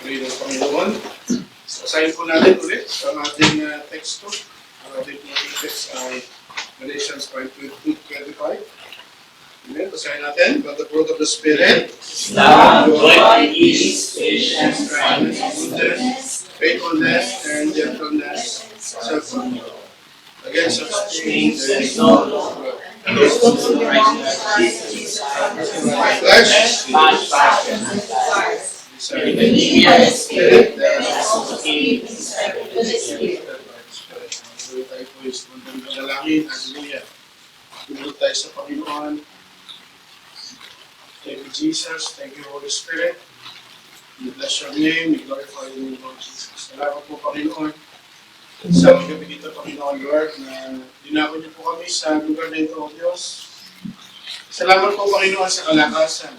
Pray ng Panginoon. Basahin po natin ulit ang ating teksto. Ang ating text ay Galatians 5:22-25. Amen. Basahin natin. By the fruit of the Spirit, love, joy, peace, patience, kindness, goodness, faithfulness, and gentleness, self-control. Against such things there is no law. those who righteousness, Flesh, much passion, desire. the media spirit, There is also keep Tuloy tayo po yung magandang dalangin. Hallelujah. Tuloy tayo sa Panginoon. Thank you, Jesus. Thank you, Holy Spirit. We bless your name. We glorify your name, Lord Jesus. Salamat po, Panginoon. Sa gabi dito, Panginoon, Lord, na dinako niyo po kami sa lugar na ito, O Diyos. Salamat po, Panginoon, sa kalakasan.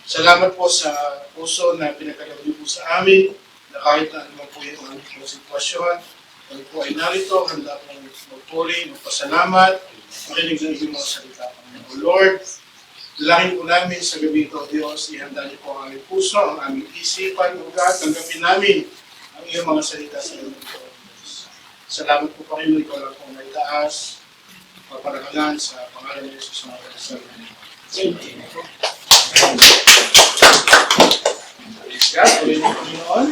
Salamat po sa puso na pinagkagawa niyo po sa amin, na kahit na ano po yung aming sitwasyon, kami po ay narito, handa pong magpuri, magpasalamat, makinig ng iyong mga salita, Panginoon. Lord, dalangin po namin sa gabi ito, Diyos, ihanda niyo po ang aming puso, ang aming isipan, O God, tanggapin namin ang iyong mga salita sa gabi ito. Salamat po, Panginoon, ikaw lang po may taas, paparakalan sa pangalan ni Jesus na kasal. Amen. Praise God, tuloy ng Panginoon.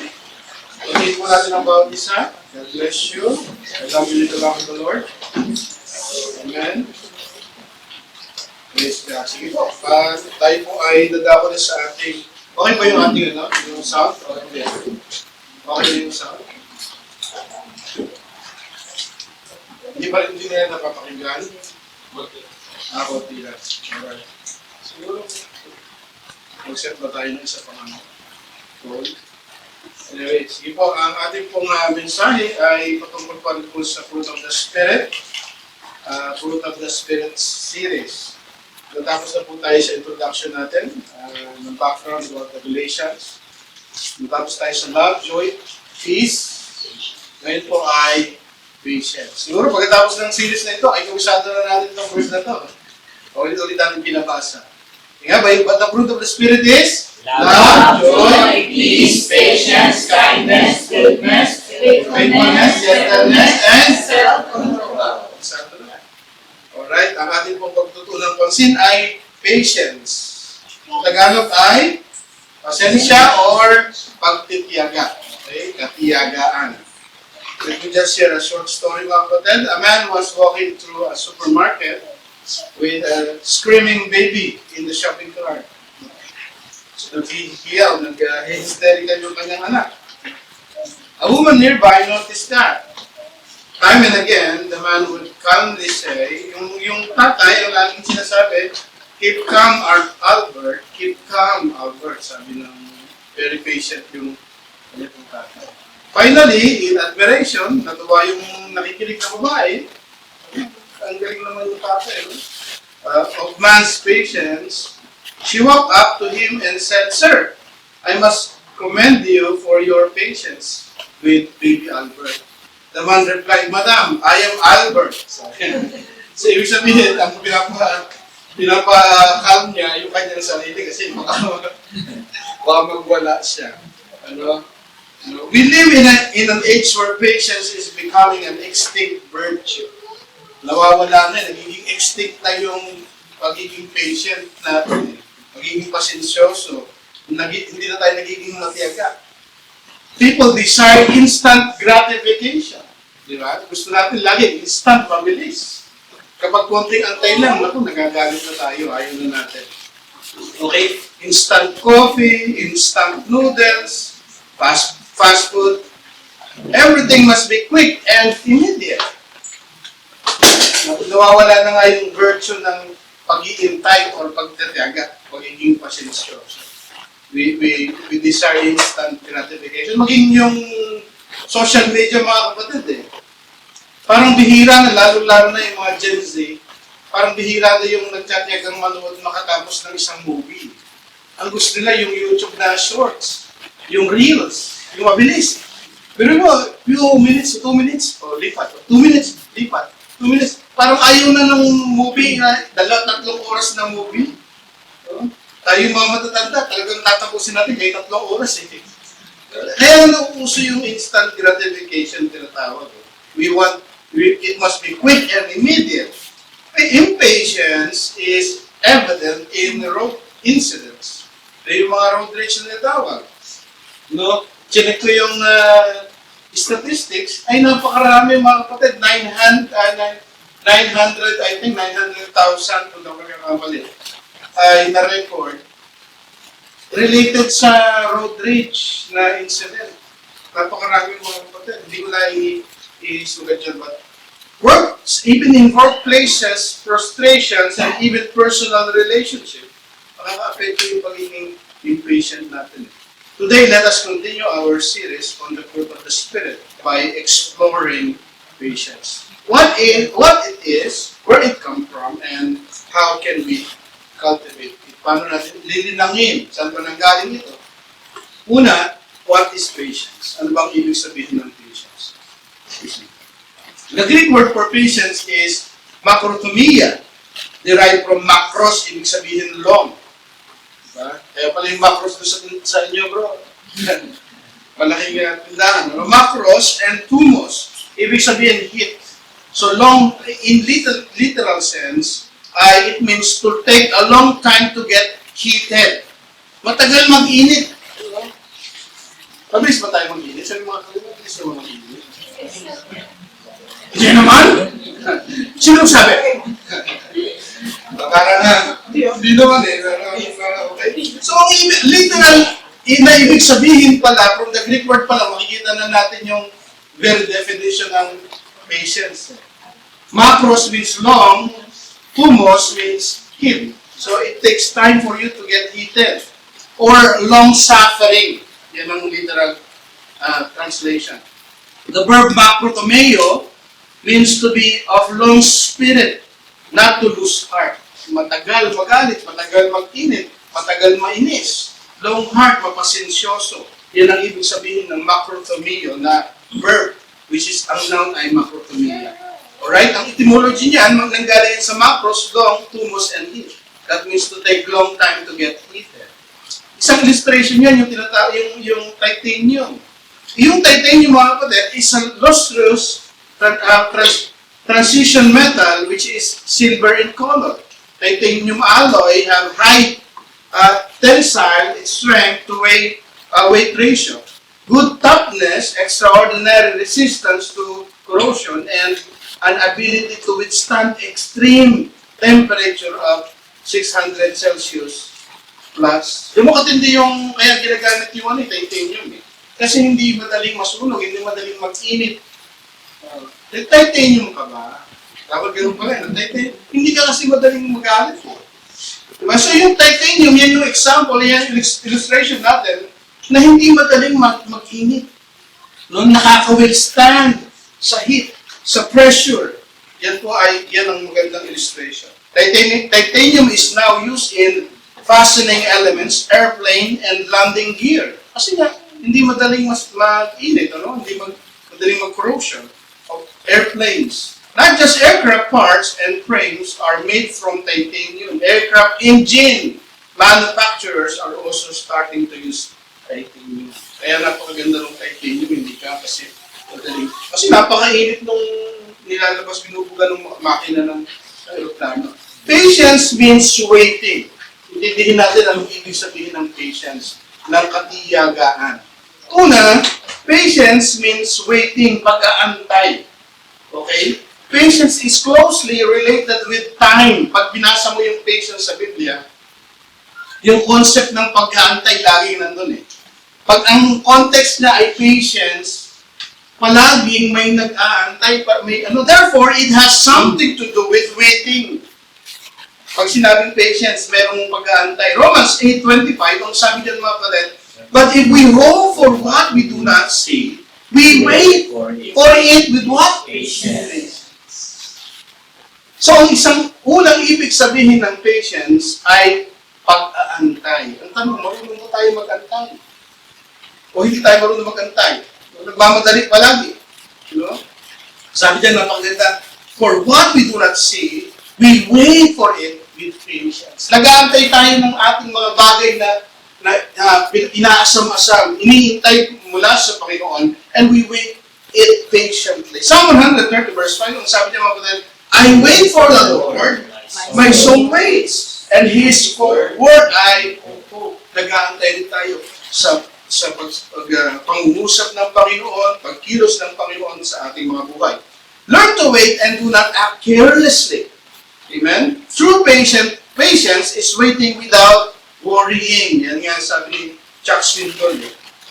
Tuloy po natin ang bawat isa. God bless you. I love you, little love of the Lord. Amen. Praise God. Sige po, tayo po ay dadako na sa ating, okay ba yung ating yung sound? Okay ba yung sound? Hindi ba rin nila napapakinggan? Konti lang. Alright. Siguro, mag-set ba tayo ng isa pang call? Anyway, sige po, ang ating pong mensahe ay patungkol pa rin po sa Fruit of the Spirit. Fruit of the Spirit series. Natapos na po tayo sa introduction natin, ng background about the Galatians. Natapos tayo sa love, joy, peace. Ngayon po ay patience. Siguro pagkatapos ng series na ito, ay kausado na natin itong verse na ito. Ulit-ulit natin pinabasa. Kaya ba, but the fruit of the Spirit is love, joy, peace, patience, kindness, goodness, faithfulness, gentleness, and self-control. alright, ang ating pong pagtutunang pansin ay patience. Ang Tagalog ay pasensya or pagtitiyaga. Okay, katiyagaan. Let me just share a short story about that. A man was walking through a supermarket with a screaming baby in the shopping cart. So nag-hihiyaw, nag-hysterical yung kanyang anak. A woman nearby noticed that. Time and again, the man would calmly say, yung tatay, ang laging sinasabi, keep calm, Albert, keep calm, Albert. Sabi ng very patient yung kanyang tatay. Finally, in admiration, natuwa yung nakikinig na babae, ang galing naman yung tatay, of man's patience, she walked up to him and said, "Sir, I must commend you for your patience with baby Albert." The man replied, "Madam, I am Albert." So, ibig sabihin, ang pinapa-calm niya yung kanyang sarili kasi baka magwala siya. We live in an age where patience is becoming an extinct virtue. Nawawala na, nagiging extinct na yung pagiging patient natin, pagiging pasensyoso, hindi na tayo nagiging matiyaga. People desire instant gratification. Di ba? Gusto natin lagi instant, mabilis. Kapag konting antay lang, nagagalit na tayo, ayaw na natin. Okay? Instant coffee, instant noodles, fast food, everything must be quick and immediate. Nawawala na nga yung virtue ng pag-iintay or pagtatiyaga, pagiging pasensyoso. We desire instant gratification. Maging yung social media, mga kapatid, parang bihira na, lalo-lalo na yung mga Gen Z, parang bihira na yung nagtatiyagang manood makatapos ng isang movie. Ang gusto nila yung YouTube na shorts, yung reels, yung mabilis. Pero mo, few minutes, 2 minutes, lipat. 2 minutes, lipat. 2 minutes. Parang ayaw na ng movie, 2-3 oras na movie. Tayo yung mga matatanda, talagang tatapusin natin kahit 3 oras. Kaya nauuso yung instant gratification tinatawag. It must be quick and immediate. Impatience is evident in road incidents. Yung mga road rage na tinatawag. No? Chinek ko yung statistics, ay napakarami mga kapatid. 900, I think 900,000 kung ako nagkakamali, ay na-record related sa road rage na incident. Napakarami mga kapatid. Hindi ko na i-sulat dyan, but even in workplaces, frustrations, and even personal relationship, makaka-apekto yung pagiging impatient natin. Today, let us continue our series on the fruit of the Spirit by exploring patience. What it is, where it comes from, and how can we cultivate it? Paano natin lilinangin? Saan ba nanggaling ito? Una, what is patience? Ano bang ibig sabihin ng patience? The Greek word for patience is makrothumia, derived from makros, ibig sabihin long. Diba? Kaya pala yung makros sa inyo, bro. Malaking tindahan. Makros and thumos, ibig sabihin heat. So long, in literal sense, it means to take a long time to get heated. Matagal mag-init. Mabilis ba tayo mag-init? Sabi mga kalima, mabilis na mag-init. Hindi naman? Sino sabi? Para na. Hindi naman eh. Okay. So, ang literal, na ibig sabihin pala, from the Greek word pala, makikita na natin yung very definition ng patience. Makros means long, thumos means heat. So, it takes time for you to get heated. Or long-suffering. Yan ang literal translation. The verb makrotomeo means to be of long spirit, not to lose heart. Matagal magalit, matagal mag-init, matagal mainis. Long heart, mapasensyoso. Yan ang ibig sabihin ng makrotomeo na verb, which is ang noun ay makrotomia. Alright? Ang etymology niyan, nanggaling sa makros, long, thumos, and heat. That means to take long time to get heated. Isang illustration yan, yung titanium. Yung titanium, mga kapatid, is a lustrous transition metal which is silver in color. Titanium alloy have high tensile strength to weight ratio, good toughness, extraordinary resistance to corrosion, and an ability to withstand extreme temperature of 600 Celsius plus. Yung katindi yung kaya ginagamit yung titanium eh. Kasi hindi madaling masunog, hindi madaling mag-init. Titanium ka ba? Dapat ganun pala yun. Hindi ka kasi madaling magalit po. Diba? So yung titanium, yan yung example, yan yung illustration natin, na hindi madaling mag-init. No, nakaka-withstand sa heat, sa pressure. Yan po ay, yan ang magandang illustration. Titanium is now used in fastening elements, airplane, and landing gear. Kasi nga, hindi madaling mag-init, ano? Hindi madaling mag-corrosion of airplanes. Not just aircraft parts and frames are made from titanium. Aircraft engine manufacturers are also starting to use titanium. Kaya napakaganda ng titanium, hindi ka kasi madaling. Kasi napakainit nung nilalabas, binubuga ng makina ng aeroplano. Patience means waiting. Intindihin natin anong ibig sabihin ng patience, ng katiyagaan. Una, patience means waiting, pag-aantay. Okay? Patience is closely related with time. Pag binasa mo yung patience sa Biblia, yung concept ng pag-aantay laging nandun eh. Pag ang context niya ay patience, palaging may nag-aantay, may ano. Therefore, it has something to do with waiting. Pag sinabing patience, merong pag-aantay. Romans 8:25, ang sabi dyan mga kapatid, but if we hope for what we do not see, we wait for it with what? Patience. So, ang isang unang ibig sabihin ng patience ay pag-aantay. Ang tanong, marunong ba tayo mag-antay? O hindi tayo marunong mag-antay? Nagmamadali palagi. You know? Sabi dyan, napakaganda, for what we do not see, we wait for it with patience. Nag-aantay tayo ng ating mga bagay na inaasam-asam. Iniintay mula sa Panginoon, and we wait it patiently. Psalm 130 verse 5, ang sabi niya mga kapatid, I wait for the Lord, my soul waits, and His word ay nag-aantay din tayo sa pangungusap ng Panginoon, pagkilos ng Panginoon sa ating mga buhay. Learn to wait and do not act carelessly. Amen? True patience is waiting without worrying. Yan nga sabi ni Chuck Swindoll.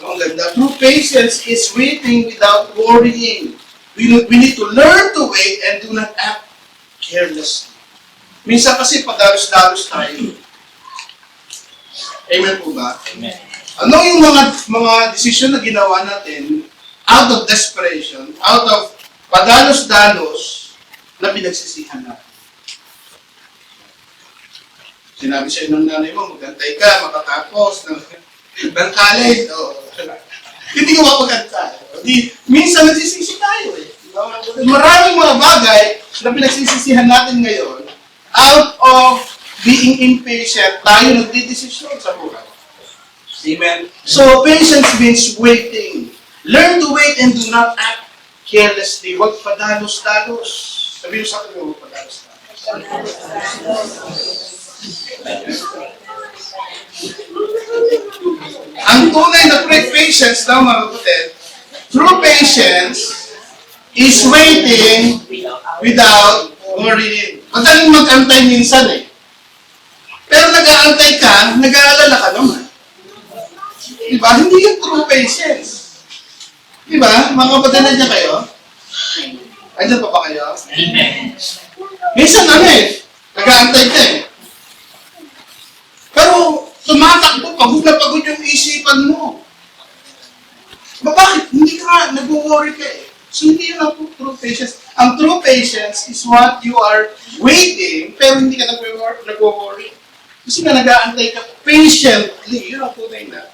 Ang ganda. True patience is waiting without worrying. We need to learn to wait and do not act carelessly. Minsan kasi padalos-dalos tayo. Amen po ba? Amen. Ano yung mga desisyon na ginawa natin out of desperation, out of padalos-dalos na pinagsisihan natin? Sinabi sa'yo ng nanay mo, magantay ka, makatapos ng college. Hindi ka mapagantay. Minsan nagsisisi tayo eh. Maraming mga bagay na pinagsisisihan natin ngayon, out of being impatient, tayo nagdidesisyon sa buhay. Amen? So, patience means waiting. Learn to wait and do not act carelessly. Huwag padalos-dalos. Sabi mo sa akin, huwag padalos-dalos. Ang tunay na patience daw mga kapatid, true patience is waiting without worrying. Madaling mag-antay minsan eh. Pero nag-aantay ka, nag-aalala ka naman. Diba? Hindi yung true patience. Diba? Mga kapatid na dyan kayo? Andiyan pa ba kayo? Amen. Minsan nag-aantay ka eh. Pero tumatakbo, pagod na pagod yung isipan mo. Bakit? Hindi ka nag-worry ka eh. So hindi yun ang true patience. Ang true patience is what you are waiting, pero hindi ka nag-worry. Kasi nga nag-aantay ka patiently. Yun ang tunay na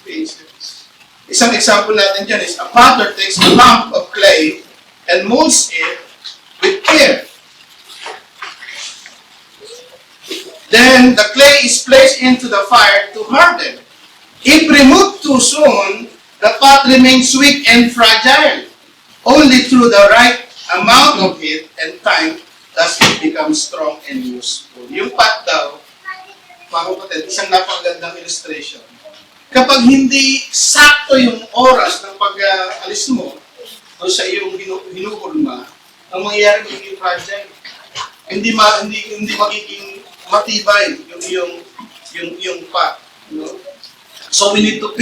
patience. Isang example natin dyan is, a potter takes a lump of clay and molds it with care. Then the clay is placed into the fire to harden. If removed too soon, the pot remains weak and fragile. Only through the right amount of heat and time does it become strong and useful. Yung pot daw, mga kapatid, isang napakagandang illustration. Kapag hindi sakto yung oras ng pag-alis mo o sa iyong hinuhulma, ang mangyayari magiging fragile. Hindi magiging matibay yung pot. No? So we need to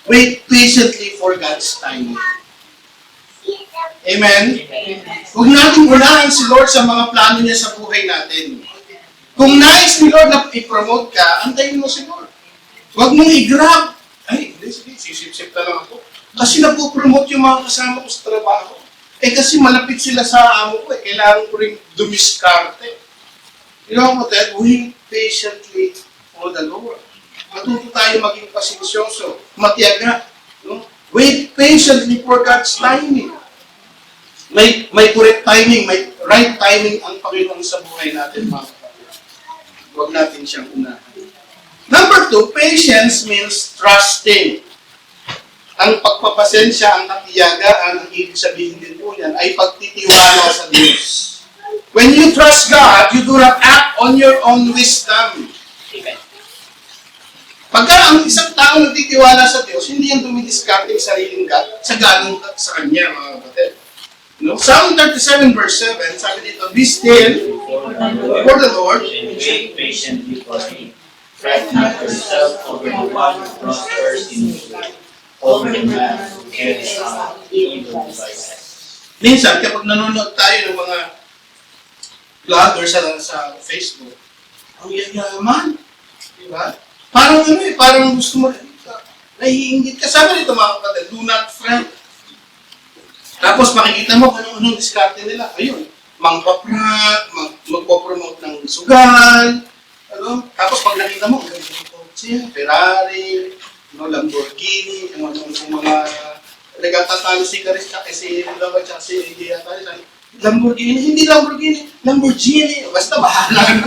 wait patiently for God's timing. Amen? Huwag natin unahan si Lord sa mga plano niya sa buhay natin. Kung nais ni Lord na i-promote ka, antayin mo si Lord. Huwag mong i-grab. Ay, hindi, sisip-sip na lang ako. Kasi napopromote yung mga kasama ko sa trabaho. Eh kasi malapit sila sa amo ko eh. Kailangan ko rin dumiskarte. You know what, wait patiently for the Lord. Matuto tayo maging pasensyoso, matiyaga. No? Wait patiently for God's timing. May correct timing, may right timing ang Panginoon sa buhay natin, mga kapatid. Huwag natin siyang unahan. Number 2, patience means trusting. Ang pagpapasensya, ang katiyagaan, ang ibig sabihin din po yan, ay pagtitiwala sa Diyos. When you trust God, you do not act on your own wisdom. Amen. Pagka ang isang tao nagtitiwala sa Diyos, hindi yan dumidiskarte yung sariling God sa galing sa Kanya, mga kapatid. No? Psalm 37 verse 7, sabi dito, be still before the Lord, And wait patiently for Him. Fret not yourself over the one who prospers in his way, over the man who carries out evil devices. Minsan, kapag nanonood tayo ng mga vlogger sa Facebook, ang yaman, di ba? Parang parang gusto mo, nahihinggit ka. Sabi nito mga kapatid, do not fret. Tapos makikita mo kung anong diskarte nila. Ayun, magpo-promote ng sugal, ano? Tapos pag nakita mo, siya, Ferrari, Lamborghini, mga nagtatalo si Karis at si Lava at si India tayo. Lamborghini, hindi Lamborghini, Lamborghini. Basta bahala.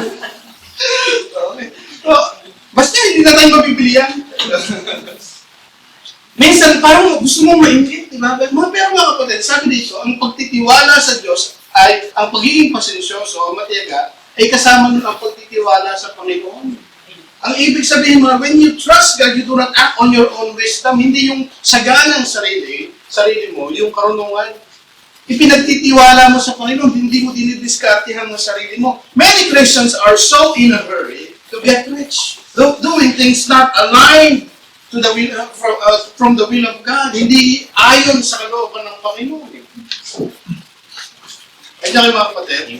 Okay. So, basta hindi na tayo mabibili yan. Minsan parang gusto mong mainggit, di ba? Pero mga kapatid, sabi dito, ang pagtitiwala sa Diyos ay, ang pagiging pasensyoso o matiyaga, ay kasama nun ang pagtitiwala sa Panginoon. Ang ibig sabihin mo, when you trust God, you do not act on your own wisdom. Hindi yung saganang sarili mo, yung karunungan. Ipinagtitiwala mo sa Panginoon, hindi mo dinidiskartehan ng sarili mo. Many Christians are so in a hurry to get rich, doing things not aligned to the will from the will of God, hindi ayon sa kalooban ng Panginoon. Kaya kayo mga kapatid,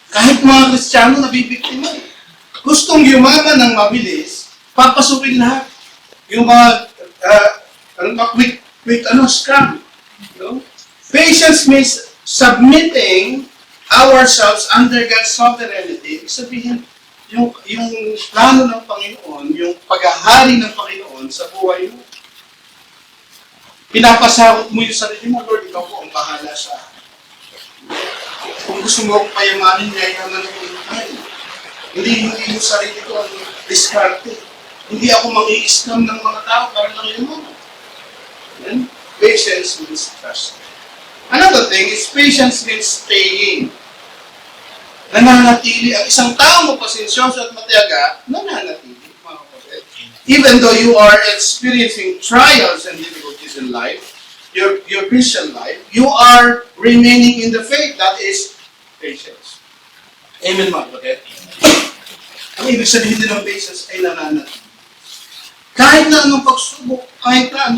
kahit mga Kristiyano nabibiktima, gustong yumaman ng mabilis, papasukin lahat. Yung mga scam. No? Patience means submitting ourselves under God's sovereignty. Ibig sabihin, yung plano ng Panginoon, yung paghahari ng Panginoon sa buhay mo. Pinapasakot mo yung sarili mo, Lord, ikaw po ang bahala sa akin. Kung gusto mo akong payamanin, yayaman ako tayo. Hindi yung sarili ko ang diskarte. Hindi ako mang-i-scam ng mga tao para lang yun mo. Patience means trust. Another thing is patience means staying. Nananatili. Ang isang tao mo pasensyoso at matiyaga, nananatili. Even though you are experiencing trials and difficulties in life, your Christian life, you are remaining in the faith. That is patience. Amen, mga kapatid. Ang ibig sabihin din ng patience ay nananatili. Kahit na anong pagsubok, kahit na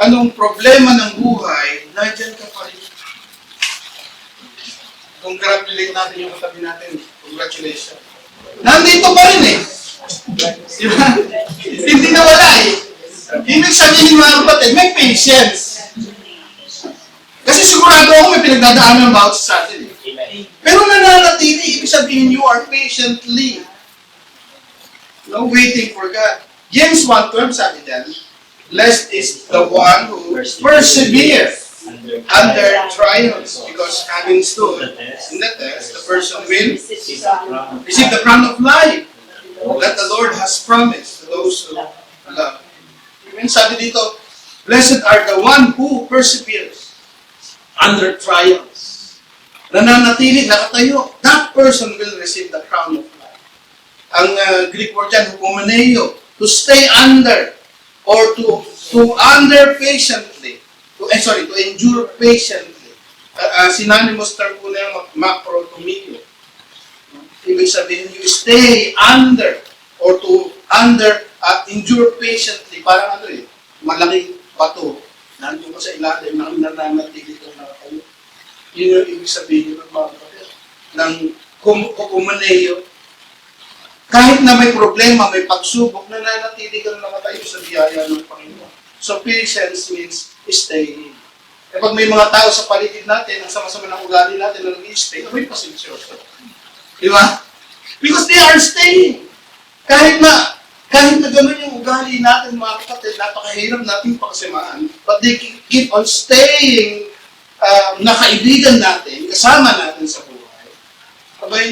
anong problema ng buhay, nandiyan ka pa rin. Congratulate natin yung katabi natin. Congratulations. Nandito pa rin eh. Diba? Hindi na wala eh. Ibig sabihin mga kapatid, may patience. Kasi sigurado ako may pinagdadaanan ng bawat sa atin eh. Pero nananatili, ibig sabihin you are patiently waiting for God. James 1:12 sabi dyan, blessed is the one who perseveres under trials, because having stood in the test, the person will receive the crown of life that the Lord has promised to those who love. Even sabi dito, blessed are the one who perseveres under trials. Nananatili, nakatayo. That person will receive the crown of life. Ang Greek word dyan, hupomeneo, to stay under, or to under patiently. To endure patiently. Synonymous term po na yung macrotomio. Ibig sabihin, you stay under, or to endure patiently. Parang malaking bato. Nandun ko sa ilalim, nananatili ko na kayo. Yun yung ibig sabihin ng mga kapatid. Ng kumaneo. Kahit na may problema, may pagsubok, nananatili ka na namatayo sa biyaya ng Panginoon. So patience means staying. E pag may mga tao sa paligid natin, ang sama-sama ng ugali natin na nag-i-stay, may pasensyoso. Di ba? Because they are staying. Kahit na gano'n yung ugali natin, mga kapatid, napakahirap natin pagsimaan, but they keep on staying na kaibigan natin, kasama natin sa buhay. Abay,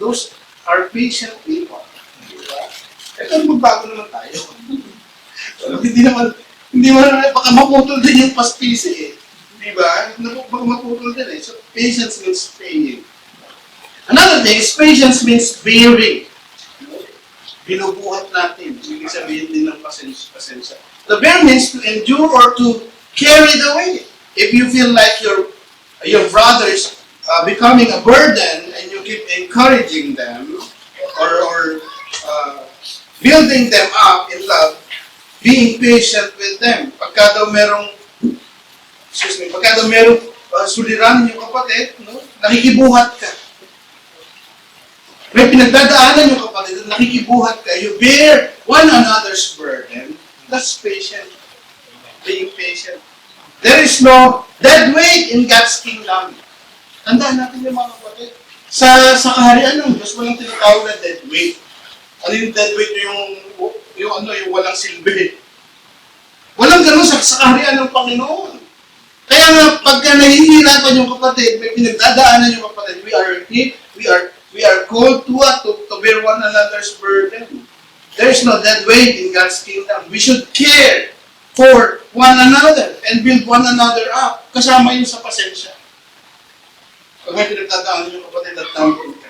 those are patient people. Diba? Ito, magbago naman tayo. Hindi mo baka maputol din yung paspisi eh. Diba? Baka maputol din eh. So, patience means staying. Another thing is patience means bearing. Binubuhat natin. Ibig sabihin din ng pasensya. The bear means to endure or to carry the weight. If you feel like your brothers becoming a burden and you keep encouraging them or building them up in love, being patient with them. Pagka daw merong suliranin yung kapatid, nakikibuhat ka. May pinagdadaanan yung kapatid, nakikibuhat ka, you bear one another's burden. That's patient. Being patient. There is no dead weight in God's kingdom. Tandaan natin yung mga kapatid. Sa kaharian ng Diyos, walang tinatawag na dead weight. Ano yung dead weight? Yung walang silbi. Walang ganun sa kaharian ng Panginoon. Kaya nga, pagka nahihirapan yung kapatid, may pinagdadaanan yung kapatid, we are called to bear one another's burden. There is no dead weight in God's kingdom. We should care for one another and build one another up. Kasama yun sa pasensya. Pag may pinagdadaanan yung kapatid at namin ka,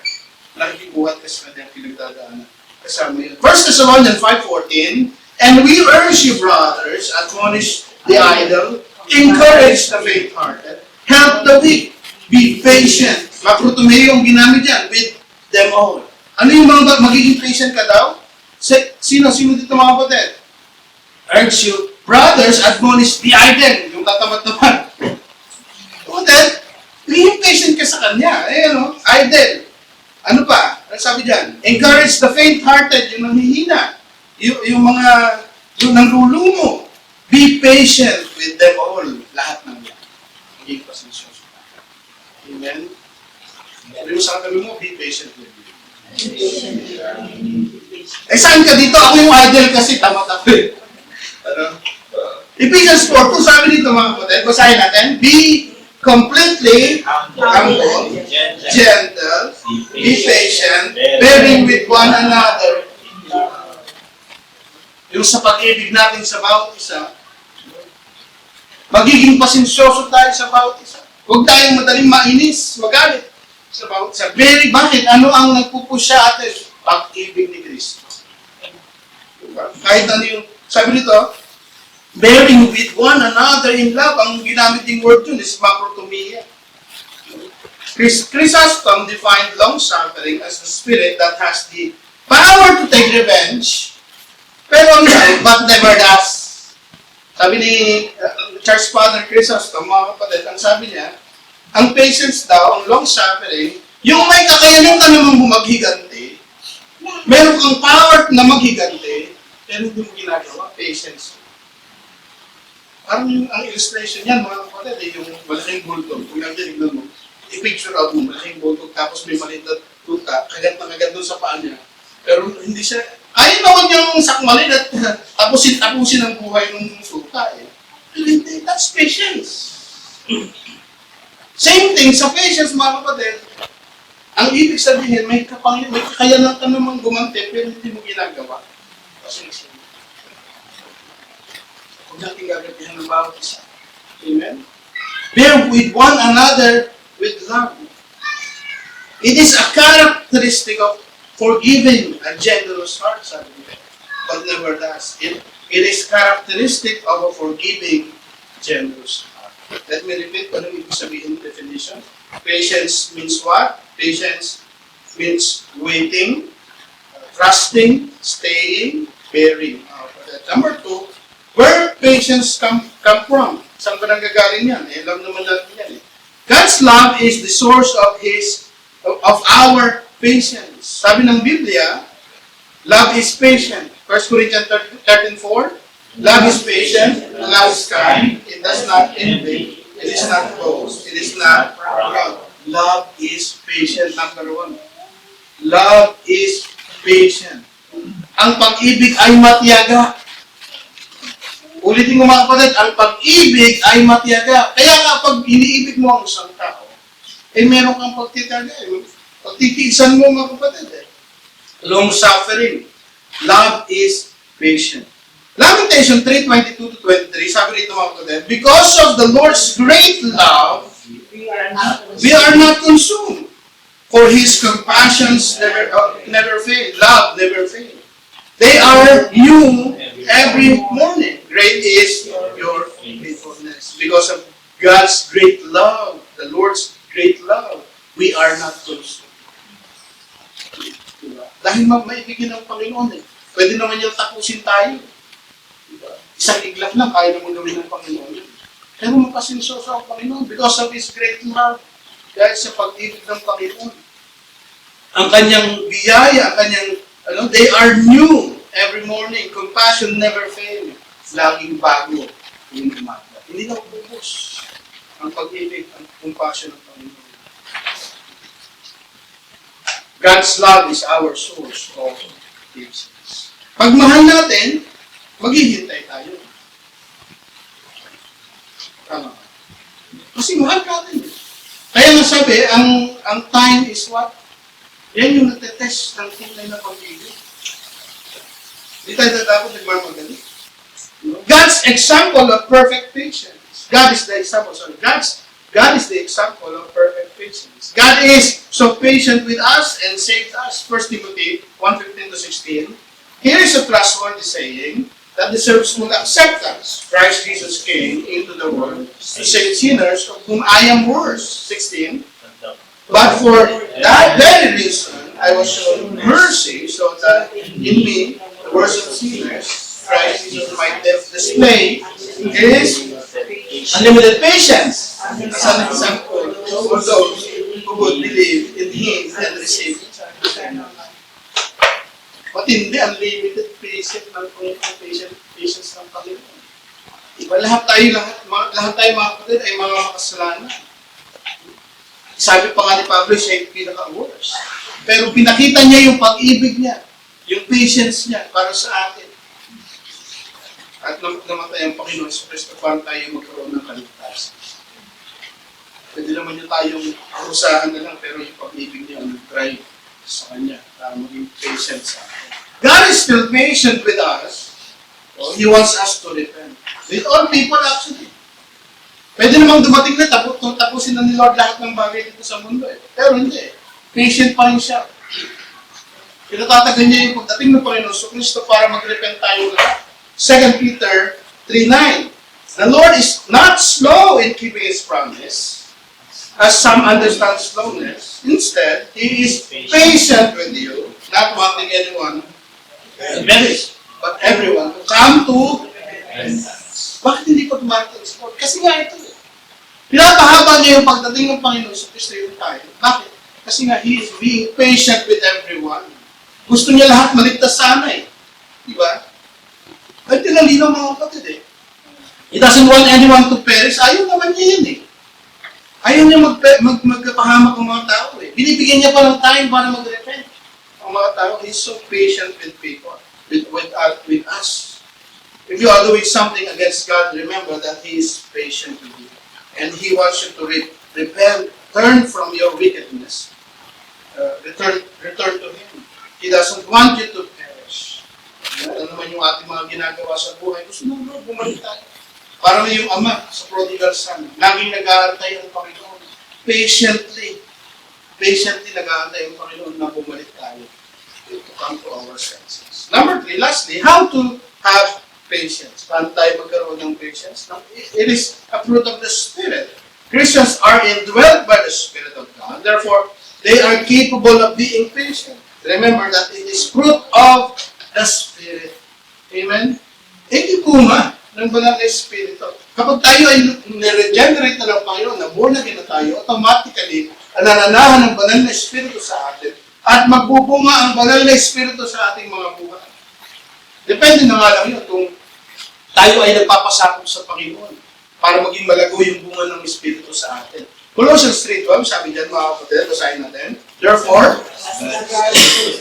nakikibuhat ka sa kanyang pinagdadaanan. Kasama yun. 1 Thessalonians 5:14, and we urge you, brothers, admonish the idle, encourage the faint-hearted, help the weak, be patient. Makrotumeo yung ginamit dyan, with them all. Ano yung mga magiging patient ka daw? Sino dito mga kapatid? Urge you, brothers, admonish the idle, yung tatamat-tamat. Kapatid, magiging patient ka sa kanya. Idle. Ano pa? Ano sabi dyan? Encourage the faint-hearted, yung nanghihina. Yung mga, yung nanglulung mo. Be patient with them all. Lahat ng yan. Magiging pasensyoso. Amen? Sabi mo sa katabi mo, be patient with them. Saan ka dito? Ako yung idle kasi tamat ako eh. Ephesians 4:2, sabi dito mga kapatid, basahin natin, be completely humble, gentle, be patient, bearing with one another. Yung sa pag-ibig natin sa bawat isa, magiging pasensyoso tayo sa bawat isa. Huwag tayong madaling mainis, magalit sa bawat isa. Bakit? Ano ang nagpupush sa atin? Pag-ibig ni Kristo. Diba? Kahit ano yung, sabi nito, bearing with one another in love, ang ginamit yung word yun is makrotumia. Chrysostom defined long-suffering as the spirit that has the power to take revenge, pero but never does. Sabi ni Church Father Chrysostom, mga kapatid, ang sabi niya, ang patience daw, ang long-suffering, yung may kakayanan ka naman maghiganti, meron kang power na maghiganti, pero hindi mo ginagawa, patience. Parang ang illustration yan, mga kapatid, yung malaking bulldog, kung nandiyan mo, i-picture out mo, malaking bulldog, tapos may maliit na tuta, kagat na kagat doon sa paa niya. Pero hindi siya, ayaw naman yung sakmalin at tapusin ang buhay ng tuta eh. Hindi, that's patience. Same thing, sa patience, mga kapatid, ang ibig sabihin, may kakayanan ka naman gumanti, pero hindi mo ginagawa. Pasensya. Huwag natin gagabihan ng bawat isa. Amen? Bear with one another with love. It is a characteristic of forgiving a generous heart, sabi niya. But never does. It is characteristic of a forgiving, generous heart. Let me repeat, ano ibig sabihin ng definition? Patience means what? Patience means waiting, trusting, staying, bearing. Number 2, where patience come from? Saan ba nanggagaling yan? Alam naman natin yan eh. God's love is the source of our patience. Sabi ng Biblia, love is patient. 1 Corinthians 13:4, love is patient, love is kind, it does not envy, it is not boast, it is not proud. Love is patient, number 1. Love is patient. Ang pag-ibig ay matiyaga. Ulitin ko mga kapatid, ang pag-ibig ay matiyaga. Kaya nga pag iniibig mo ang isang tao, meron kang pagtitiyaga. Pagtitiisan mo mga kapatid. Long-suffering. Love is patient. Lamentation 3:22-23, sabi rito mga kapatid, because of the Lord's great love, we are not consumed. For His compassions never fail. Love never fail. They are new every morning. Great is your faithfulness. Because of God's great love, the Lord's great love, we are not consumed. Diba? Dahil maibigin ng Panginoon eh. Pwede naman yung tapusin tayo. Diba? Isang iglap lang, kaya naman gawin ng Panginoon yun. Pero mapasensyoso ang Panginoon because of His great love. Dahil sa pag-ibig ng Panginoon. Ang kanyang biyaya, ang kanyang, they are new every morning. Compassion never fail. Laging bago yung umaga. Hindi na ububos ang pag-ibig, ang compassion ng Panginoon. God's love is our source of patience. Pag mahal natin, maghihintay tayo. Tama. Kasi mahal natin. Kaya nga sabi, ang time is what? Yan yung natetest ng tunay na pag-ibig. Hindi tayo dapat nagmamagali. God's example of perfect patience. God is the example. Sorry, God is the example of perfect patience. God is so patient with us and saved us. 1 Timothy 1:15-16. Here is a trustworthy saying that deserves full acceptance. Christ Jesus came into the world to save sinners, of whom I am worst. 16. But for that very reason, I was shown mercy, so that in me, the worst of sinners, Christ Jesus might display His unlimited patience as an example for those who would believe in Him and receive eternal life. Matindi, unlimited patience ng Panginoon. Diba, lahat tayo mga kapatid ay mga makasalanan. Sabi pa nga ni Pablo, siya yung pinaka-worst. Pero pinakita niya yung pag-ibig niya, yung patience niya para sa atin. At namatay ang Panginoon sa Kristo para tayo magkaroon ng kaligtasan. Pwede naman yung tayong arusahan na lang, pero yung pag-ibig niya ang nag-drive sa Kanya para maging patient sa atin. God is still patient with us. He wants us to repent. With all people actually. Pwede namang dumating na tapusin na ni Lord lahat ng bagay dito sa mundo. Pero hindi. Patient pa rin siya. Pinatatagan niya yung pagdating ng Panginoon sa Kristo para mag-repent tayo lahat. 2 Peter 3:9. The Lord is not slow in keeping His promise, as some understand slowness. Instead, He is patient with you, not wanting anyone to perish, but everyone to come to repentance. Bakit hindi ko dumarating sa Lord? Kasi nga ito pinapahaba niya yung pagdating ng Panginoon sa Kristo yung tayo. Bakit? Kasi nga, He is being patient with everyone. Gusto niya lahat maligtas sana eh. Diba? Ay, tinalinaw mga kapatid eh. He doesn't want anyone to perish. Ayaw naman niya yun eh. Ayaw niya magpahamak ng mga tao eh. Binibigyan niya pa ng time para mag-repent. Ang mga tao, He's so patient with people, with us. If you are doing something against God, remember that He is patient with you. And He wants you to repent, turn from your wickedness, return to Him. He doesn't want you to perish. Ano naman yung ating mga ginagawa sa buhay? Gusto mo, Lord, bumalik tayo. Parang yung ama sa prodigal son, laging nag-aantay ang Panginoon. Patiently nag-aantay ang Panginoon na bumalik tayo to come to our senses. Number 3, lastly, how to have patience. Paano tayo magkaroon ng patience? It is a fruit of the Spirit. Christians are indwelt by the Spirit of God. Therefore, they are capable of being patient. Remember that it is fruit of the Spirit. Amen? Hindi bunga ng banal na Espiritu. Kapag tayo ay niregenerate na ng Panginoon, na born again na tayo, automatically, nananahan ng banal na Espiritu sa atin at magbubunga ang banal na Espiritu sa ating mga buhay. Depende na nga lang yun kung tayo ay nagpapasakop sa Panginoon para maging malago yung bunga ng Espiritu sa atin. Colossians 3:12, sabi dyan mga kapatid, basahin natin. Therefore,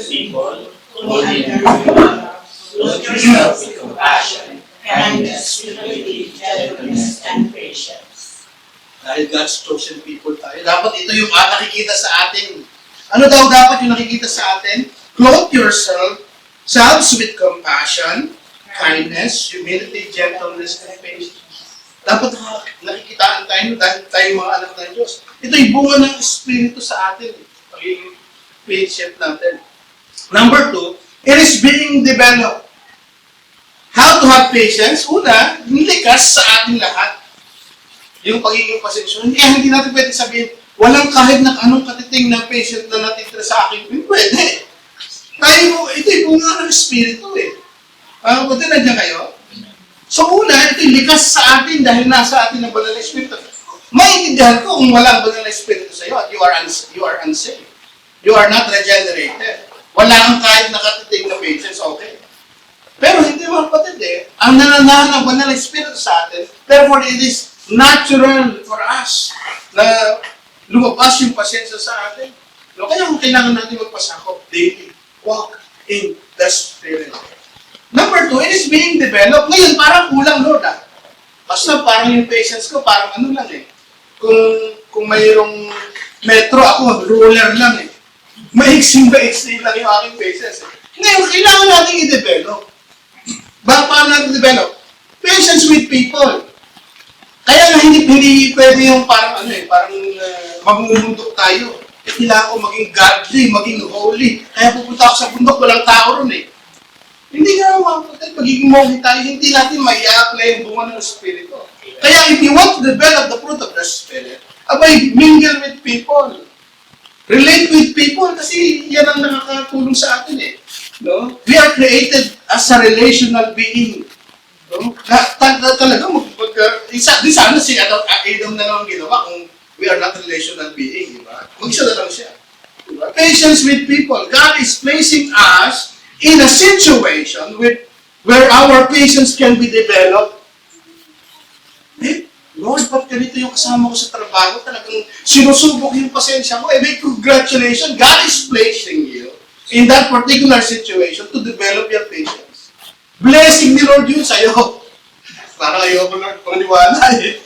people, holy and pure, clothe yourself with compassion, kindness, humility, gentleness, and patience. Dahil God's chosen people tayo, dapat ito yung nakikita sa atin. Ano daw dapat yung nakikita sa atin? Clothe yourselves with compassion, kindness, humility, gentleness, and patience. Dapat nakikitaan tayo dahil tayo mga anak ng Diyos. Ito yung bunga ng Espiritu sa atin. Pagiging patient natin. Number 2, it is being developed. How to have patience? Una, likas sa ating lahat. Yung pagiging pasensya. Hindi natin pwede sabihin, walang kahit na anong katiting na patient na natitira sa akin. Hindi pwede. Ito yung bunga ng Espiritu eh. Buti nandiyan kayo? So una, ito yung likas sa atin dahil nasa atin ang banal na Espiritu. Maintindihan ko kung walang banal na Espiritu sa iyo at you are unsaved. You are not regenerated. Wala kang kahit nakatitig na patience, okay. Pero hindi mga kapatid eh. Ang nananahan ng banal na Espiritu sa atin, therefore it is natural for us na lumabas yung pasensya sa atin. No, kaya kailangan natin magpasakop daily. Walk in the Spirit. Number 2, it is being developed. Ngayon, parang kulang, Lord. Basta parang yung patience ko, parang ano lang eh. Kung mayroong metro, ako, ruler lang eh. Maiksing lang yung aking patience eh. Ngayon, kailangan natin i-develop. Paano natin i-develop? Patience with people. Kaya nga hindi pwede yung parang mamumundok tayo. Kailangan ko maging godly, maging holy. Kaya pupunta ako sa bundok, walang tao ron eh. Hindi nga magiging holy tayo, hindi natin mai-apply yung bunga ng Espiritu. Kaya if you want to develop the fruit of the Spirit, abay, mingle with people. Relate with people kasi yan ang nakakatulong sa atin eh. No? We are created as a relational being. No? Talaga, di sana si Adam na lang ginawa kung we are not relational being, di ba? Mag-isa na lang siya. Diba? Patience with people. God is placing us in a situation where our patience can be developed. Lord, ba't ganito yung kasama ko sa trabaho? Talagang sinusubok yung pasensya ko. May congratulations. God is placing you in that particular situation to develop your patience. Blessing ni Lord yun sa'yo. Parang ayoko, Lord, paniwala eh.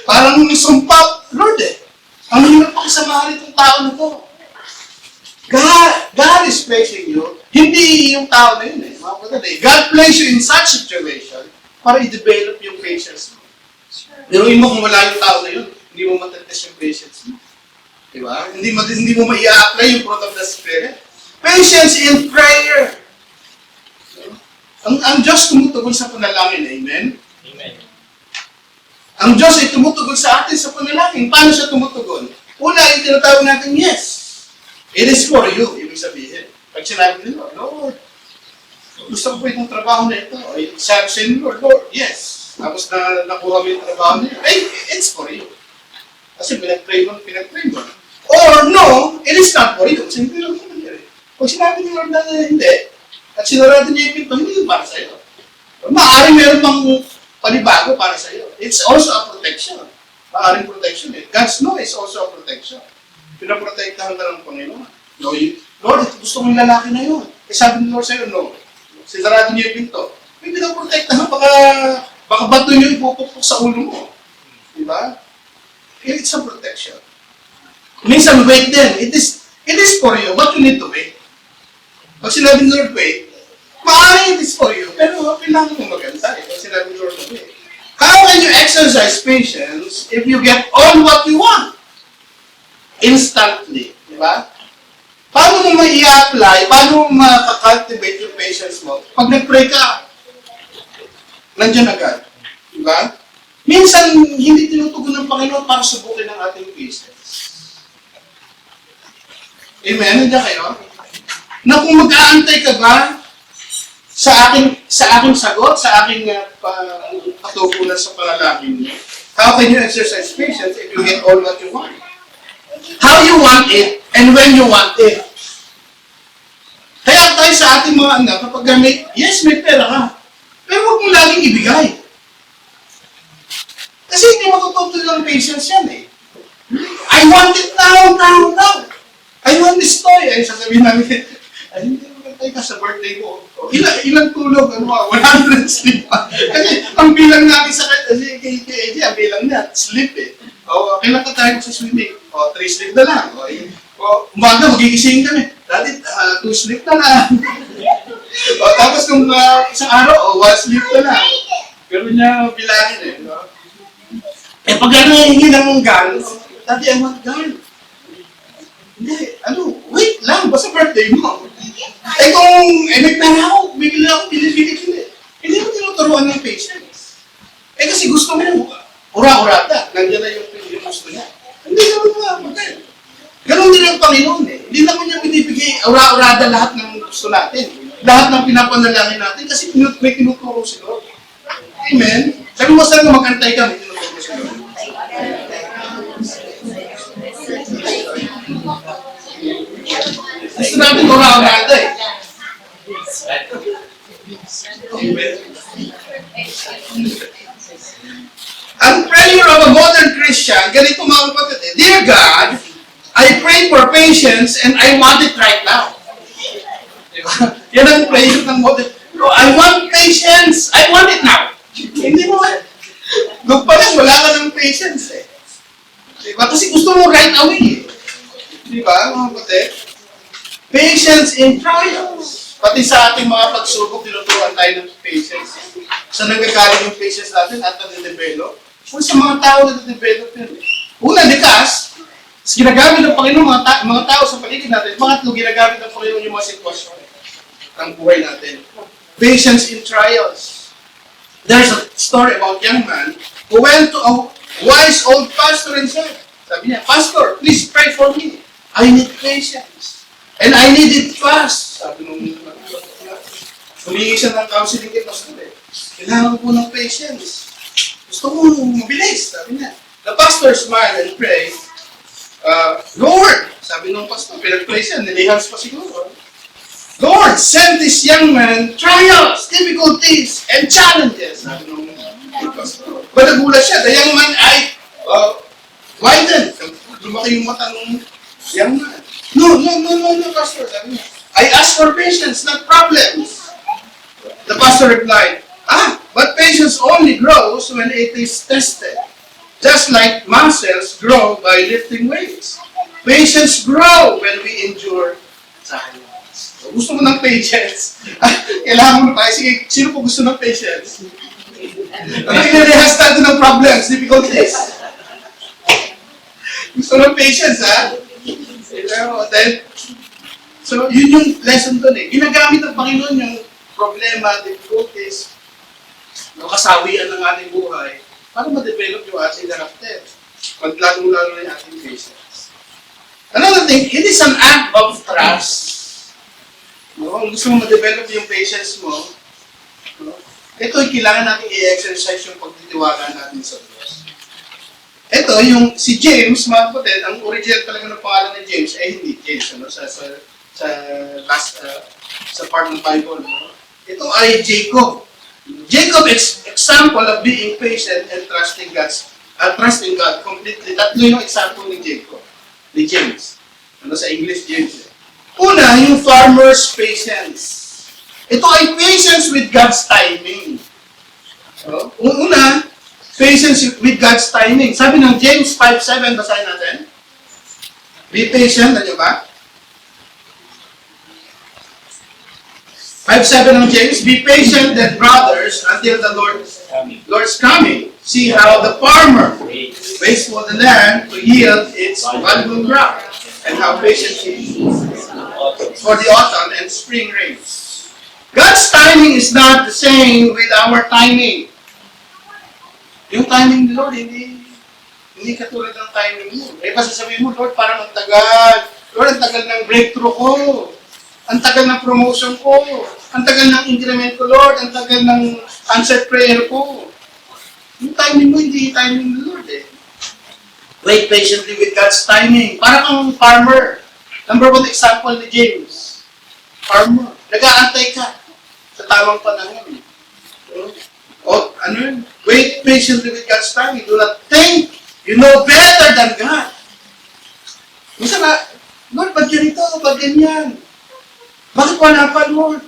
Parang sumpa, Lord eh. Ang hirap pakisamahan itong tao na to. God is placing you. Hindi yung tao na yun eh. God placed you in such situation para i-develop yung patience mo. Diruin mo kung wala yung tao na yun, hindi mo matatest yung patience mo. Diba? Hindi mo ma-i-apply yung fruit of the Spirit. Patience in prayer. Ang Diyos tumutugon sa panalangin. Amen? Amen. Ang Diyos ay tumutugon sa atin sa panalangin. Paano siya tumutugon? Una, yung tinatawag natin, yes. It is for you, ibig sabihin. Pag sinabi nila, Lord, gusto ko po itong trabaho na ito. Ay, sabi sa inyo, Lord, yes. Tapos nakuha mo yung trabaho niya, ay, it's for you. Kasi pinag-pray mo. Or no, it is not for you. Kasi hindi lang naman yun. Pag sinabi ni Lord na hindi, at sinarado niya yung pinto, hindi yun para sa'yo. Maaaring meron pang panibago para sa'yo. It's also a protection. Maaaring protection eh. God's no is also a protection. Pinaprotektahan ka ng Panginoon. No, Lord, gusto ko yung lalaki na yun. Eh sabi ni Lord sa'yo, no. Sinarado niya yung pinto. May pinaprotektahan, baka bato nyo ipupukpok sa ulo mo. Diba? It's a protection. Minsan, wait din. It is for you, but you need to wait. Pag sinabi ni Lord, wait, maaaring it is for you, pero kailangan mo maganda eh. Pag sinabi ni Lord, wait. How can you exercise patience if you get all what you want? Instantly. Diba? Paano mo mai-apply, paano mo makakultivate yung patience mo? Pag nag-pray ka, nandiyan agad. Diba? Minsan, hindi tinutugon ng Panginoon para subukin ang ating patience. Amen? Nandiyan kayo? Na kung mag-aantay ka ba sa aking sagot, sa aking patugunan sa panalangin mo, how can you exercise patience if you get all what you want? How you want it, and when you want it. Kaya tayo sa ating mga anak, kapag may pera ka, pero huwag mo laging ibigay. Kasi hindi matututo ng patience yan eh. I want it now. I want this toy. Ay, sasabihin namin, ay, hindi mo tayo ka sa birthday ko. Ilang tulog, 100 sleep. Kasi ang bilang natin sa kay AJ, ang bilang niya, sleep eh. O, kailan ka tayo sa swimming? O, 3 sleep na lang. Umaga, magigising kami. Dati, 2 sleep na lang. O, tapos nung isang araw, 1 sleep na lang. Pero niya bilangin eh. No? Eh, pag hingin mong gun, dati, I want gun. Hindi, wait lang, basta birthday mo. Eh kung, may pera ako, bibili ako, bili. Hindi mo tinuturuan ng patience. Eh kasi gusto mo, ura-urata, nandiyan na yung gusto niya. Hindi naman magkaya. Ganon din ang Panginoon eh. Hindi naman niya binibigay ura-urada lahat ng gusto natin. Lahat ng pinapanalangin natin kasi may tinuturo si Lord. Amen? Sabi mo saan mo magantay ka, may tinuturo si Lord. Gusto natin ura-urada eh. Ang prayer of a modern Christian, ganito mga kapatid eh, Dear God, I pray for patience and I want it right now. Diba? Yan ang prayer ng modern. I want patience, I want it now. Hindi mo eh. Doon pa lang, wala ka ng patience eh. Diba? Kasi gusto mo right away eh. Diba, mga kapatid? Patience in trials. Pati sa ating mga pagsubok, tinuturuan tayo ng patience. Sa nanggagaling yung patience natin at nade-develop? Kung sa mga tao na nade-develop yun. Una, likas. Tapos ginagamit ng Panginoon mga tao sa paligid natin. Pangatlo, ginagamit ng Panginoon yung mga sitwasyon ng buhay natin. Patience in trials. There's a story about a young man who went to a wise old pastor and said, sabi niya, Pastor, please pray for me. I need patience. And I need it fast. Sabi nung humingi siya ng counseling kay pastor eh. Kailangan ko po ng patience. Gusto ko mabilis, sabi niya. The pastor smiled and prayed, Lord, sabi nung pastor, pinag-pray siya, nilihans pa siguro. Lord, send this young man trials, difficulties, and challenges. Sabi nung pastor. But nagulat siya, the young man ay widened. Lumaki yung mata nung young man. No, pastor, sabi niya. I ask for patience, not problems. The pastor replied, but patience only grows when it is tested. Just like muscles grow by lifting weights. Patience grow when we endure trials. So, gusto mo ng patience? Kailangan mo na tayo. Sige, sino po gusto ng patience? Ano inarehas natin ng problems, difficulties? Gusto ng patience, ha? So, yun yung lesson doon eh. Ginagamit ng Panginoon yung problema, difficulties, kasawian ng ating buhay para ma-develop yung ating karakter. Lalo-lalo na yung ating patience. Another thing, it is an act of trust. No? Kung gusto mo ma-develop yung patience mo, no? Ito yung kailangan natin i-exercise yung pagtitiwala natin sa Diyos. Ito, yung si James, mga kapatid, ang original talaga ng pangalan ni James ay hindi James, ano? Sa part ng Bible. No? Ito ay Jacob. Jacob example of being patient and trusting God completely. Tatlo yung example ni Jacob, ni James. Ano sa English, James. Una, yung farmer's patience. Ito ay patience with God's timing. So, una, patience with God's timing. Sabi ng James 5:7, basahin natin. Be patient, ano ba? 5:7 ng James, be patient then, brothers, until the Lord's coming. See how the farmer waits for the land to yield its valuable crop, and how patient he is for the autumn and spring rains. God's timing is not the same with our timing. Yung timing ni Lord, hindi katulad ng timing mo. Eh, basta sabihin mo, Lord, parang ang tagal. Lord, ang tagal ng breakthrough ko. Ang tagal ng promotion ko. Ang tagal ng increment ko, Lord. Ang tagal ng answered prayer ko. Yung timing mo, hindi timing ni Lord eh. Wait patiently with God's timing. Para kang farmer. Number one example ni James. Farmer. Nag-aantay ka sa tamang panahon. O, ano yun? Wait patiently with God's timing. Do not think you know better than God. Minsan na, Lord, ba't ganito? Ba't ganyan? Bakit wala pa, Lord?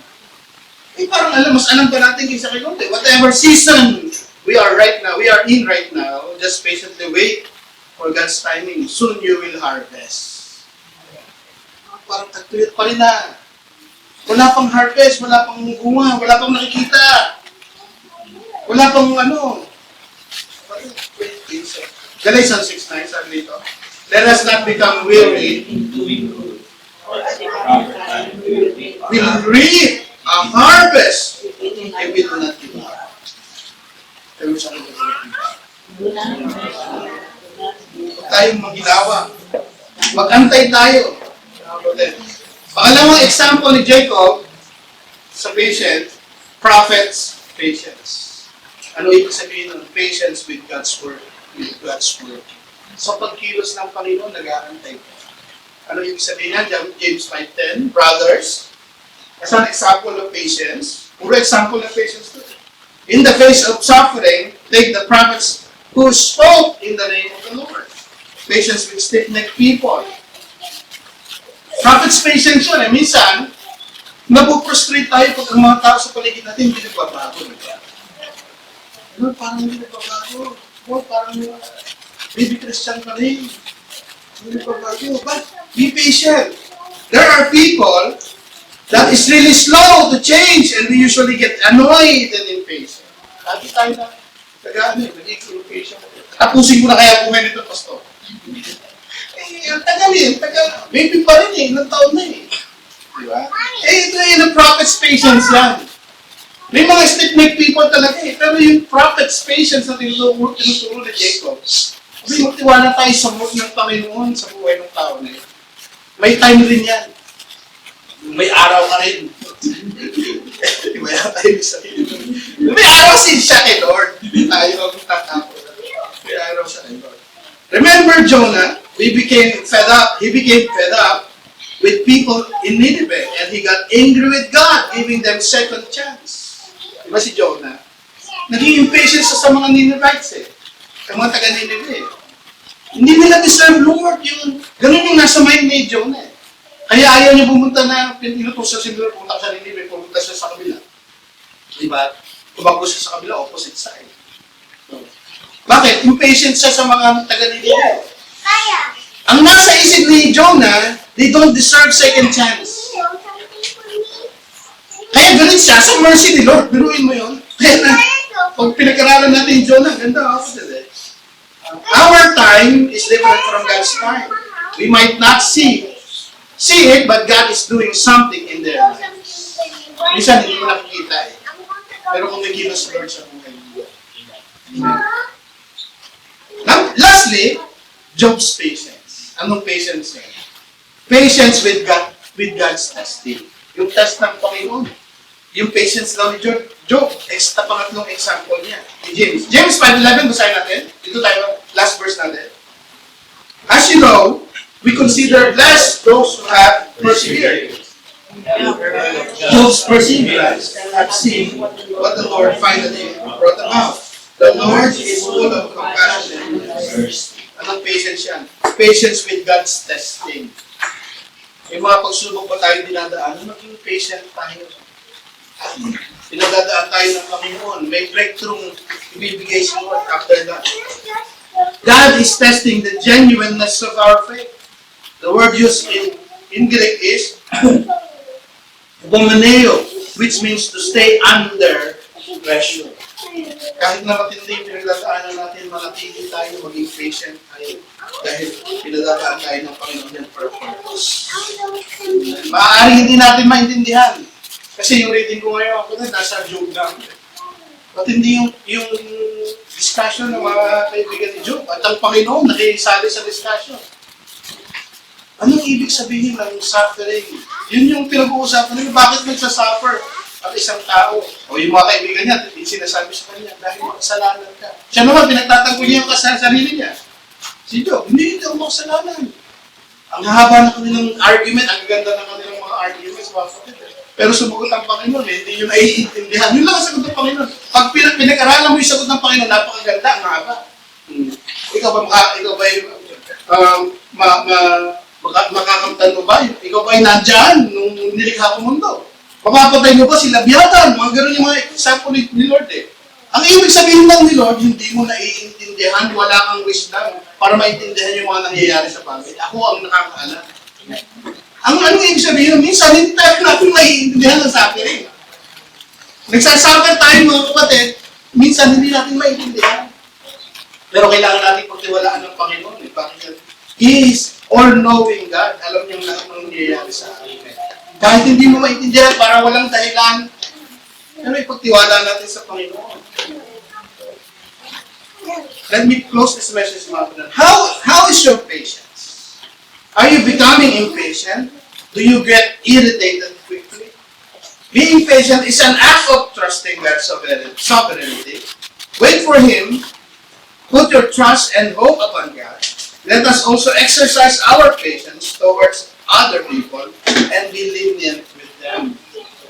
Eh, parang mas alam pa natin kaysa kay Lord. Whatever season we are in right now, just patiently wait for God's timing. Soon you will harvest. Parang tagtuyot pa rin na. Wala pang harvest, wala pang bunga, wala pang nakikita. Wala pang Galatians 6:9, sabi dito. Let us not become weary in doing good. At the proper time, we will reap a harvest if we do not give up. Huwag tayong maginawa. Mag-antay tayo. Pangalawang example ni Jacob sa patient, prophet's patience. Ano ibig sabihin ng patience with God's word? With God's word. Sa pagkilos ng Panginoon, nag-aantay ka. Ano ibig sabihin yan? James 5:10, brothers, as an example of patience, puro example of patience to. In the face of suffering, take the prophets who spoke in the name of the Lord. Patience with stiff-necked people. Prophets' patience yun. Minsan, nabuprostrate tayo pag ang mga tao sa paligid natin hindi nagbabago. Lord, parang hindi nagbabago. Lord, parang baby Christian pa rin. Hindi nagbabago. But be patient. There are people that is really slow to change and we usually get annoyed and impatient. Lagi tayo na naging location. Tapusin ko na kaya buhay nito, Pastor. Ang tagal maybe pa rin ilang taon na Di ba? Ito yung prophet's patience yan. May mga stiff-necked people talaga pero yung prophet's patience na tinuturo ni Jacob, sabi, magtiwala tayo sa mood ng Panginoon sa buhay ng tao na yun. May time rin yan. May araw ka rin. May araw siya kay Lord. Hindi tayo magtatapos. May araw siya kay Lord. Remember Jonah? He became fed up with people in Nineveh and he got angry with God, giving them second chance. Diba si Jonah? Naging impatient sa mga Ninevites sa mga taga-Nineveh. Hindi nila deserve Lord yung ganun yung nasa mind ni Jonah Kaya ayaw niya pumunta na inutusan si Lord, pumunta sa Nineveh, pumunta siya sa kabila. Diba? Tumakbo siya sa kabila, opposite side. Bakit? Impatient siya sa mga taga-Nineveh. Ang nasa isip ni Jonah, they don't deserve second chance. Kaya ganun siya sa mercy ni Lord. Biruin mo yun. Kaya na, pag pinag-aralan natin Jonah, ganda ako today. Our time is different from God's time. We might not see it, but God is doing something in their lives. Minsan, hindi mo nakikita Pero kung may kilos Lord sa buhay mo. Now, lastly, Job's patience. Anong patience niya? Patience with God's testing. Yung test ng Panginoon. Yung patience daw ni Job. Pangatlong example niya. James 5:11, basahin natin. Dito tayo, last verse natin. As you know, we consider blessed those who have persevered. Job's perseverance have seen what the Lord finally brought about. The Lord is full of compassion and mercy. Anong patience yan? Patience with God's testing. May mga pagsubok pa tayo dinadaan, maging patient tayo. Pinagdadaan tayo ng Panginoon. May breakthrough ibibigay sa Lord after that. God is testing the genuineness of our faith. The word used in Greek is "bomeneo," which means to stay under pressure. Kahit na matindi pinagdadaanan natin, manatili tayo, maging patient tayo. Dahil pinagdadaan tayo ng Panginoon yan for a purpose. Maaaring hindi natin maintindihan. Kasi yung reading ko ngayon, ako na nasa Job lang. At hindi yung discussion ng mga kaibigan ni Job at ang Panginoon nakisali sa discussion. Anong ibig sabihin ng suffering? Yun yung pinag-uusapan nila. Bakit nagsasuffer at isang tao? O yung mga kaibigan niya, sinasabi sa kanya, dahil makasalanan ka. Siya naman, pinagtatanggol niya yung sarili niya. Si Job, hindi ako makasalanan. Ang hahaba ng kanilang argument, ang ganda ng kanilang mga arguments, pero sumagot ang Panginoon, hindi yun naiintindihan. Yun lang ang sagot ng Panginoon. Pag pinag-aralan mo yung sagot ng Panginoon, napakaganda, ang haba. Ikaw ba makakamtan mo ba? Ikaw ba ay nandyan nung nilikha ko mundo? Mapapatay mo ba si Labiatan? Mga ganun yung mga example ni Lord Ang ibig sabihin lang ni Lord, hindi mo naiintindihan, wala kang wisdom para maintindihan yung mga nangyayari sa bagay. Ako ang nakakaalam. Ang anong ibig sabihin, minsan hindi tayo natin maiintindihan ng suffering. Nagsasuffer tayo mga kapatid, minsan hindi natin maiintindihan. Pero kailangan natin pagtiwalaan ng Panginoon. He is all-knowing God. Alam niyo lahat ng nangyayari sa atin. Kahit hindi mo maintindihan, para walang dahilan, pero ipagtiwala natin sa Panginoon. Let me close this message, mga kapatid. How is your patience? Are you becoming impatient? Do you get irritated quickly? Being patient is an act of trusting God's sovereignty. Wait for Him. Put your trust and hope upon God. Let us also exercise our patience towards other people and be lenient with them.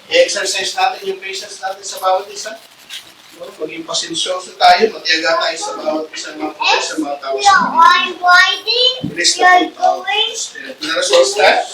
I-exercise natin yung patience natin sa bawat isa. Maging pasensyoso tayo, matiyaga tayo sa bawat isa sa mga tao sa mga. Release the fruit of the Spirit. Let us all stand.